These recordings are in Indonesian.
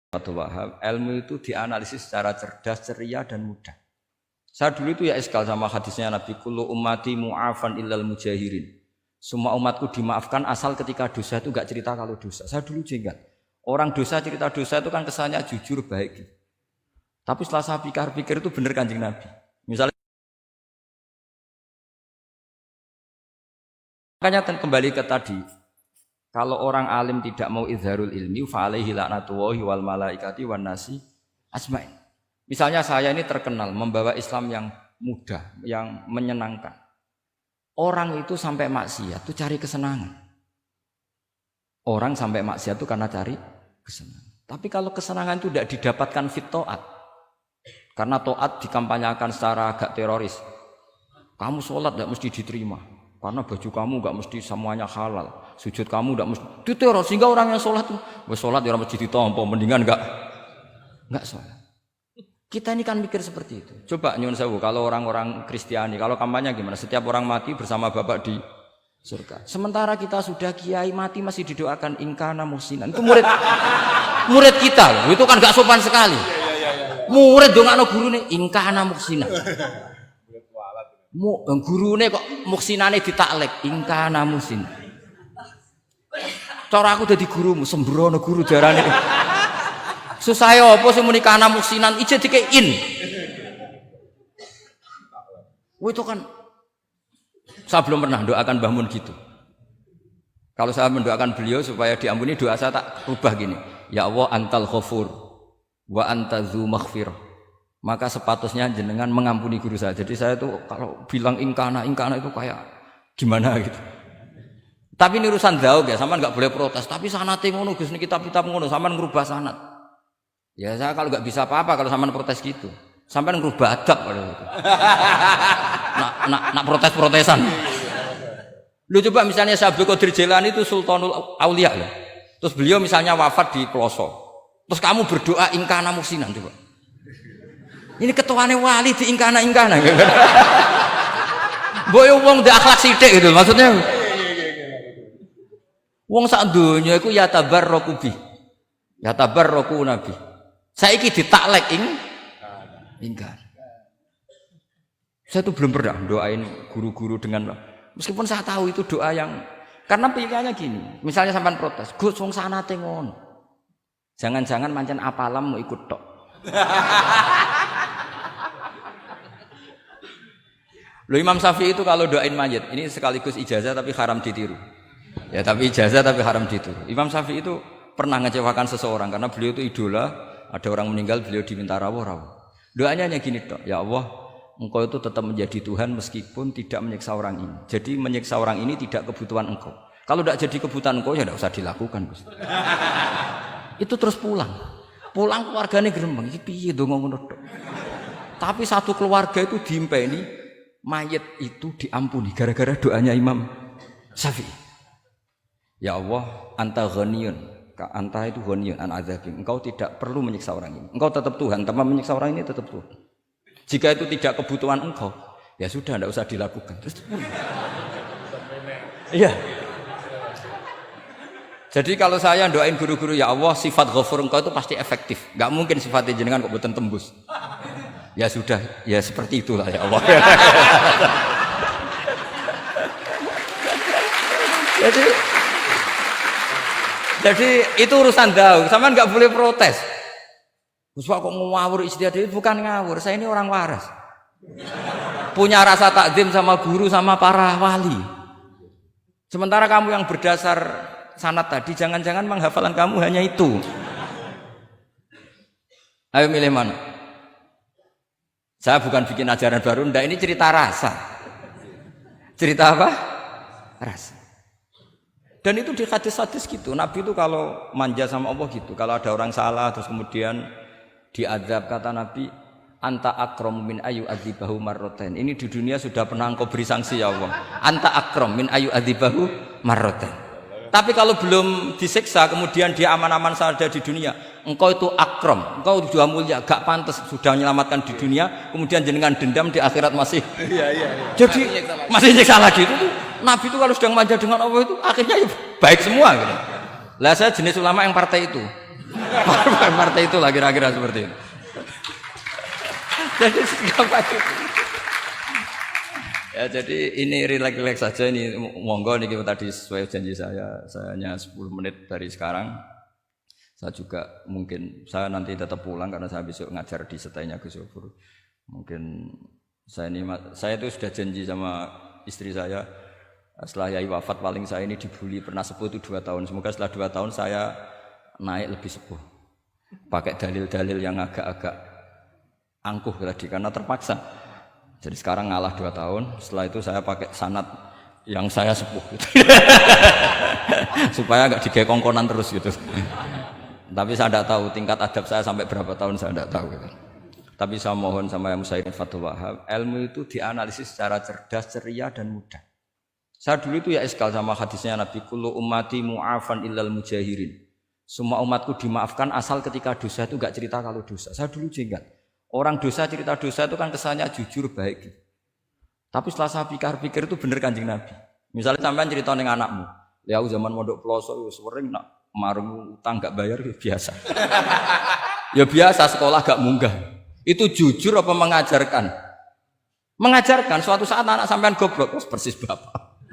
Abdul Wahab, ilmu itu dianalisis secara cerdas, ceria dan mudah. Saya dulu itu ya eskal sama hadisnya Nabi, kullu ummati mu'afan illal mujahirin. Semua umatku dimaafkan asal ketika dosa itu enggak cerita kalau dosa. Saya dulu jenggat. Orang dosa cerita dosa itu kan kesannya jujur baik. Tapi setelah saya pikir-pikir itu benar Kanjeng Nabi. Misalnya makanya kembali ke tadi. Kalau orang alim tidak mau izharul ilmi, fa'alaihi la'natullahi wal malaikati wan nasi asma'in. Misalnya saya ini terkenal membawa Islam yang mudah, yang menyenangkan. Orang itu sampai maksiat itu cari kesenangan. Orang sampai maksiat itu karena cari kesenangan. Tapi kalau kesenangan itu tidak didapatkan fit ta'at, karena ta'at dikampanyakan secara agak teroris. Kamu sholat tidak mesti diterima. Karena baju kamu enggak mesti semuanya halal, sujud kamu enggak mesti diteror, sehingga orang yang sholat tuh, sholat ya mesti ditompo, mendingan enggak sholat. Kita ini kan mikir seperti itu. Coba nyuwun sewu, kalau orang-orang Kristiani, kalau kampanye gimana? Setiap orang mati bersama Bapak di surga. Sementara kita sudah kiai mati masih didoakan ingkana musinan. Itu murid kita loh. Itu kan enggak sopan sekali. Murid dongakno gurune ingkana musinan. Gurune kok muksinane ditaklek ingkana musin. Cara aku dadi gurumu sembrono guru darane. Susah apa sing muni kana muksinan ije dikein. Itu kan saya belum pernah doakan Mbah Mun gitu. Kalau saya mendoakan beliau supaya diampuni, doa saya tak rubah gini. Ya Allah antal ghafur wa anta dzu maghfirah. Maka sepatutnya jenengan mengampuni guru saya. Jadi saya tuh kalau bilang ingkana itu kayak gimana gitu. Tapi ini urusan zauk ya, sampean enggak boleh protes. Tapi sanate ngono Gus, kitab-kitab ngono, sampean ngrubah sanad. Ya saya kalau enggak bisa apa-apa kalau sampean protes gitu. Sampean ngrubah adab kalau gitu. Nak protes-protesan. Lu coba misalnya Syekh Abdul Qadir Jailani itu Sultanul Aulia ya. Terus beliau misalnya wafat di Ploso. Terus kamu berdoa ingkana musinan coba. Ini ketuane wali di ingkana. Boyo wong ndek akhlak sithik gitu maksudnya. Wong sak donya iku ya tabarraku bi. Ya tabarraku nabi. Saiki ditaklek ingkar. Saya tuh belum pernah doain guru-guru dengan meskipun saya tahu itu doa yang karena pilihannya gini. Misalnya sampean protes, Gus wong sanate ngono. Jangan-jangan mancen apalam mau ikut tok. Loh Imam Syafi'i itu kalau doain mayit, ini sekaligus ijazah tapi haram ditiru. Ya tapi ijazah tapi haram ditiru. Imam Syafi'i itu pernah ngecewakan seseorang karena beliau itu idola, ada orang meninggal beliau diminta rawuh. Doanya hanya gini tok, ya Allah, Engkau itu tetap menjadi Tuhan meskipun tidak menyiksa orang ini. Jadi menyiksa orang ini tidak kebutuhan Engkau. Kalau tidak jadi kebutuhan Engkau ya tidak usah dilakukan. Itu terus pulang keluarganya gerembang, iki piye ndonga ngono tok. Tapi satu keluarga itu diimpeni mayit itu diampuni gara-gara doanya Imam Syafi'i. Ya Allah, anta ghaniyun, anta itu ghaniyun an adzabin. Engkau tidak perlu menyiksa orang ini. Engkau tetap Tuhan, tanpa menyiksa orang ini tetap Tuhan. Jika itu tidak kebutuhan engkau, ya sudah tidak usah dilakukan. Terus iya. Jadi kalau saya doain guru-guru ya Allah sifat ghafur engkau itu pasti efektif. Enggak mungkin sifatnya jenengan kok boten tembus. Ya sudah, ya seperti itulah ya Allah. Jadi itu urusan daun, sama nggak boleh protes. Gus Pak kok ngawur istihad itu bukan ngawur, saya ini orang waras. Punya rasa takzim sama guru sama para wali. Sementara kamu yang berdasar sanad tadi, jangan-jangan menghafalan kamu hanya itu. Ayo milih mana? Saya bukan bikin ajaran baru, ndak, ini cerita rasa. Cerita apa? Rasa. Dan itu di hadis-hadis gitu. Nabi itu kalau manja sama Allah gitu. Kalau ada orang salah terus kemudian diazab, kata Nabi, anta akram min ayu adzibahu marrotain. Ini di dunia sudah pernah engkau beri sanksi ya Allah. Anta akram min ayu adzibahu marrotain. Tapi kalau belum disiksa kemudian dia aman-aman saja di dunia, engkau itu akram, engkau sudah mulia, gak pantas sudah menyelamatkan di dunia, kemudian jenengan dendam di akhirat masih. Jadi masih nyiksa lagi itu. Nabi itu kalau sedang manja dengan Allah itu akhirnya ya baik semua gitu. Lah saya jenis ulama yang partai itu. Partai itulah kira-kira seperti itu. Jadi gampang. Ya jadi ini relax saja ini monggo niki tadi sesuai janji saya hanya 10 menit dari sekarang. Saya juga mungkin saya nanti tetap pulang karena saya besok ngajar di setainya Gus Yofur. Mungkin saya itu sudah janji sama istri saya setelah Yai wafat paling saya ini dibully pernah sepuh itu 2 tahun. Semoga setelah 2 tahun saya naik lebih sepuh. Pakai dalil-dalil yang agak-agak angkuh tadi karena terpaksa. Jadi sekarang ngalah 2 tahun, setelah itu saya pakai sanad yang saya sepuh gitu. Supaya enggak digekongkonan terus gitu. Tapi saya tidak tahu tingkat adab saya sampai berapa tahun saya tidak tahu gitu. Tapi saya mohon sama yang Musayyid Fathul Wahab, ilmu itu dianalisis secara cerdas, ceria dan mudah. Saya dulu itu ya iskal sama hadisnya Nabi kullu ummati mu'afan illal mujahirin. Semua umatku dimaafkan asal ketika dosa itu enggak cerita kalau dosa. Saya dulu jenggat. Orang dosa cerita dosa itu kan kesannya jujur baik gitu. Tapi setelah saya pikir-pikir itu bener Kanjeng Nabi. Misalnya sampean cerita ning anakmu, ya zaman mondok Ploso sering nak marung utang enggak bayar biasa. Ya biasa sekolah gak munggah. Itu jujur apa mengajarkan? Mengajarkan suatu saat anak sampean goblok persis bapak.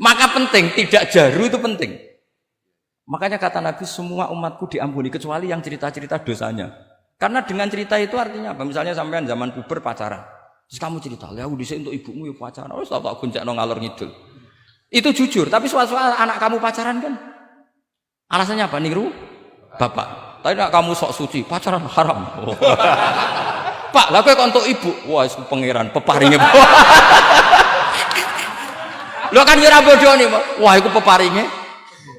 Maka penting tidak jaru itu penting. Makanya kata Nabi semua umatku diampuni kecuali yang cerita-cerita dosanya. Karena dengan cerita itu artinya apa? Misalnya sampean zaman puber pacaran. Terus kamu cerita, "Ya dhisik untuk ibumu ya pacaran." Wis tak goncekno ngalor ngidul. Itu jujur, tapi suatu anak kamu pacaran kan alasannya apa? Niru bapak. Tapi nak kamu sok suci, pacaran haram. Oh. Pak, lah kowe kok untuk ibu. Wah, iku pangeran peparinge. Lho kan ora bodoni, wah iku peparinge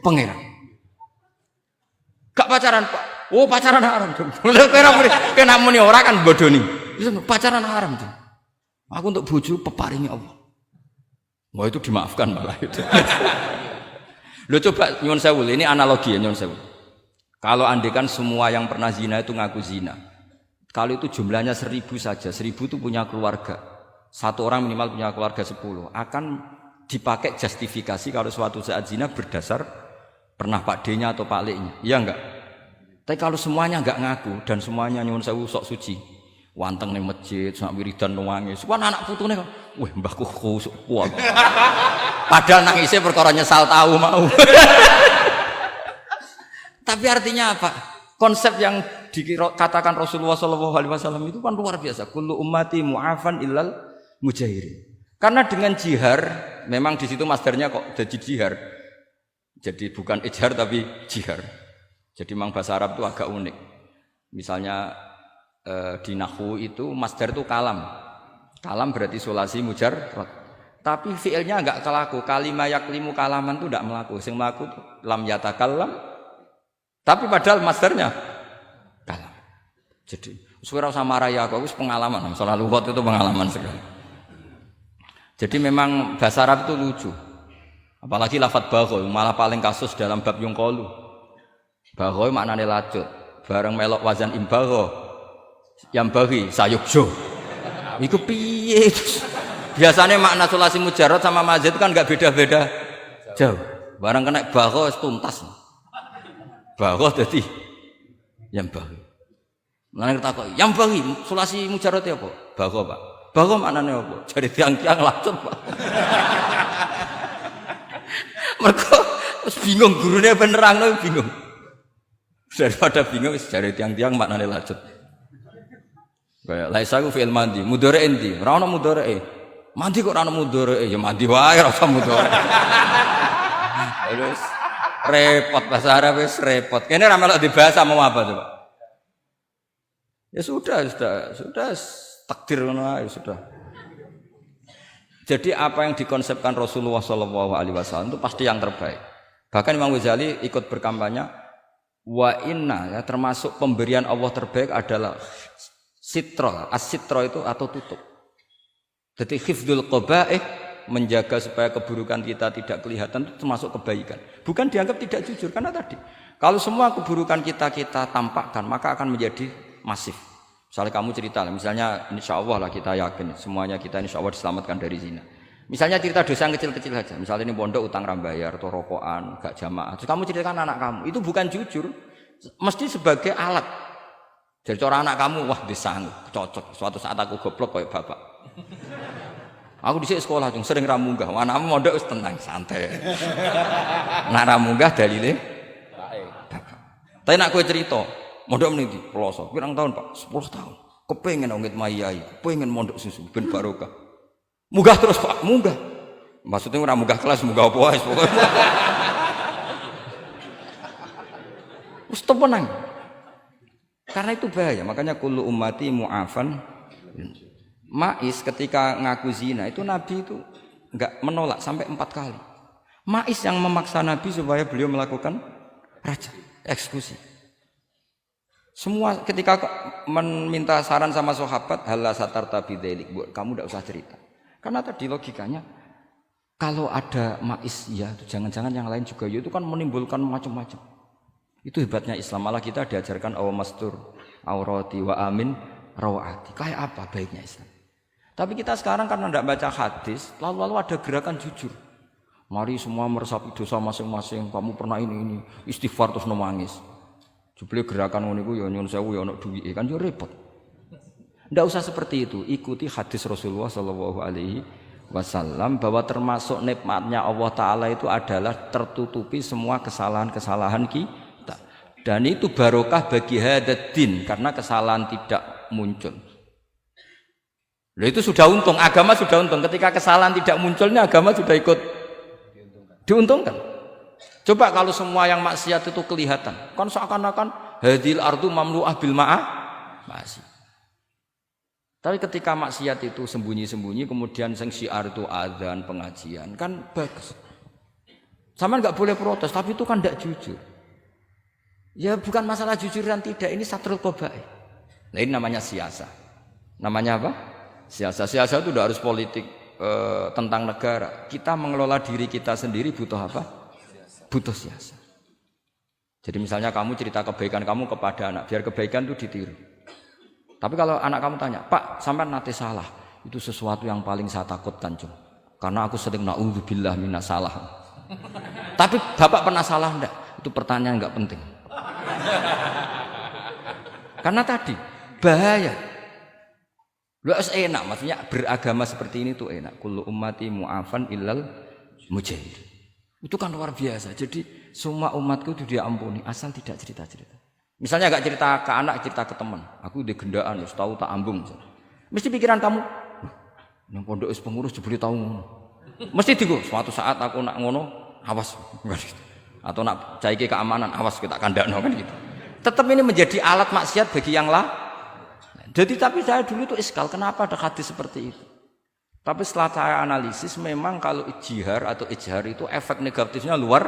pangeran. Gak pacaran, Pak. Oh, pacaran haram. Lha kena muni ora kan bodoni. Pacaran haram tuh. Aku untuk bojo peparinge Allah. Wah, itu dimaafkan malah itu. Lho coba nyuwun sewu, ini analogi ya nyuwun sewu. Kalau andekan semua yang pernah zina itu ngaku zina. Kalau itu jumlahnya 1000 saja, 1000 itu punya keluarga. Satu orang minimal punya keluarga 10. Akan dipakai justifikasi kalau suatu saat zina berdasar pernah Pak D-nya atau Pak L-nya. Iya enggak? Tapi kalau semuanya enggak ngaku dan semuanya nyuwun sewu sok suci. Wanteng ning masjid, sak wiridan nuwangi. Suwan anak putune kok, "Wah, mbahku khusuk kuat." Padahal nangisnya perkara nyesal tahu mau. Tapi artinya apa? Konsep yang dikatakan Rasulullah SAW itu kan luar biasa. Kullu ummati mu'afan illal mujahirin. Karena dengan jihar, memang di situ masdarnya kok jadi jihar. Jadi bukan ijhar tapi jihar. Jadi memang bahasa Arab itu agak unik. Misalnya di nahwu itu masdar itu kalam. Kalam berarti sulasi mujarrad. Tapi fiilnya enggak kelaku. Kalimah yaklimu kalaman itu enggak melaku. Sing melaku itu lam yatakallam. Tapi padahal masdarnya kalam. Jadi suara sama raya aku itu pengalaman. Soal lughat itu pengalaman sekali. Jadi memang bahasa Arab itu lucu. Apalagi lafadz bagho malah paling kasus dalam bab yungqalu. Bagho maknane lacut. Bareng melok wazan imbagho. Yang bagi sayukjo. Iku piye? Biasanya makna sulasi mujarrad sama mazid kan enggak beda-beda jauh. Barang kena bagho tuntas. Bagho dadi yang bagi. Nang takok, yang bagi sulasi mujarrad apa? Bagho, Pak. Bagho maknane apa? Jare tiang-tiang lacut, Pak. Mergo wis bingung gurune ben nerangno bingung. Daripada bingung wis jare tiang-tiang maknane lacut. Kayak laisa ku fi'il mandi, mudhari endi? Ora ono mudhari. Mandi kok ora ono mudhari? Ya mandi wae ora usah mudhari. Terus repot bahasa Arab wis repot. Kene ora melok dibahas mau apa coba? Ya sudah takdir ngono ae sudah. Jadi apa yang dikonsepkan Rasulullah SAW itu pasti yang terbaik. Bahkan Imam Ghazali ikut berkampanye wa inna ya, termasuk pemberian Allah terbaik adalah sitra, as-sitra itu atau tutup. Jadi hifdzul qaba'ih menjaga supaya keburukan kita tidak kelihatan itu termasuk kebaikan. Bukan dianggap tidak jujur karena tadi kalau semua keburukan kita tampakkan maka akan menjadi masif. Misalnya kamu cerita, misalnya insya Allah lah kita yakin semuanya kita insya Allah diselamatkan dari zina. Misalnya cerita dosa yang kecil-kecil saja. Misalnya ini pondok utang rambayar atau rokokan, gak jamaah. Terus kamu ceritakan anak kamu, itu bukan jujur. Mesti sebagai alat. Jadi cara anak kamu, wah disanggup, cocok. Suatu saat aku goblok kayak bapak. Aku di sekolah cung sering ramunggah. Anakmu mondok wis tenang, santai. Nak ramunggah dalile bapak. Tapi nak kowe cerita, mondok meniti pelosok. Pirang tahun, Pak? 10 tahun. Kepengin ngit mayai, kepengin mondok susu ben barokah. Munggah terus, Pak, munggah. Maksudnya ora munggah kelas, munggah apa wae pokoke. Wis tenang. Karena itu bahaya, makanya kullu ummati mu'afan. Ma'is ketika ngaku zina itu Nabi itu enggak menolak sampai 4 kali. Ma'is yang memaksa Nabi supaya beliau melakukan raja, eksekusi. Semua ketika meminta saran sama sahabat, halla satarta bidzalik, kamu enggak usah cerita. Karena tadi logikanya kalau ada Ma'is ya, jangan-jangan yang lain juga ya, itu kan menimbulkan macam-macam. Itu hebatnya Islam, malah kita diajarkan awamastur aurati wa amin rawati. Kayak apa baiknya Islam? Tapi kita sekarang karena tidak baca hadis, lalu ada gerakan jujur. Mari semua meresapi dosa masing-masing. Kamu pernah ini istighfar terus nangis. Jebule gerakan ngono iku ya nyun sewu ya ono duwike kan yo repot. Tidak usah seperti itu. Ikuti hadis Rasulullah Shallallahu Alaihi Wasallam bahwa termasuk nikmatnya Allah Taala itu adalah tertutupi semua kesalahan-kesalahan kita. Dan itu barokah bagi hadaddin karena kesalahan tidak muncul. Loh itu sudah untung, agama sudah untung. Ketika kesalahan tidak munculnya agama sudah ikut diuntungkan. Coba kalau semua yang maksiat itu kelihatan, kan seakan-akan hadil ardu mamlu'ah bil ma'ah masih. Tapi ketika maksiat itu sembunyi-sembunyi, kemudian sing syiar itu adzan, pengajian, kan bagus. Sama nggak boleh protes, tapi itu kan tidak jujur. Ya bukan masalah jujur dan tidak, ini satrul qabaih. Nah ini namanya siasa. Namanya apa? Siasa itu tidak harus politik tentang negara. Kita mengelola diri kita sendiri butuh apa? Butuh siasa. Jadi misalnya kamu cerita kebaikan kamu kepada anak, biar kebaikan itu ditiru. Tapi kalau anak kamu tanya, Pak, sampai nate salah, itu sesuatu yang paling saya takutkan, Cung. Karena aku sering na'udzubillah minas salah. Tapi Bapak pernah salah enggak? Itu pertanyaan enggak penting. Karena tadi bahaya. Lu harus enak, maksudnya beragama seperti ini tuh enak. Kullu ummati mu'afan illal mujahid. Itu kan luar biasa. Jadi semua umatku itu diampuni asal tidak cerita-cerita. Misalnya agak cerita ke anak, cerita ke teman. Aku di gendaan, tahu tak ambung. Mesti pikiran kamu, yang pondok is pengurus jebule tahu ngono. Mesti digo, suatu saat aku nak ngono, awas. Atau nak caiki keamanan, awas kita kandakno kan gitu. Tetap ini menjadi alat maksiat bagi yang lain. Jadi tapi saya dulu itu iskal, kenapa ada hadis seperti itu? Tapi setelah saya analisis, memang kalau ijtihar atau ijhar itu efek negatifnya luar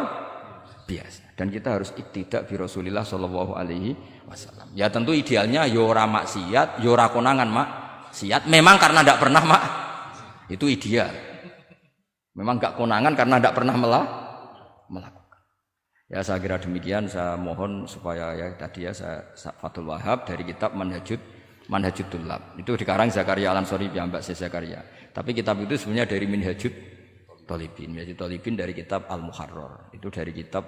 biasa. Dan kita harus iktidak bi Rasulillah Shallallahu Alaihi Wasallam. Ya tentu idealnya yora maksiat, yora konangan maksiat. Memang karena tidak pernah itu ideal. Memang gak konangan karena tidak pernah melakukan. Ya saya kira demikian. Saya mohon supaya ya tadi ya saya Fathul Wahab dari kitab Manhajut Tullab. Itu dikarang Zakaria Al-Ansori piyambak Zakaria. Tapi kitab itu sebenarnya dari Minhajut Thalibin. Minhajut Thalibin dari kitab Al-Muharrar. Itu dari kitab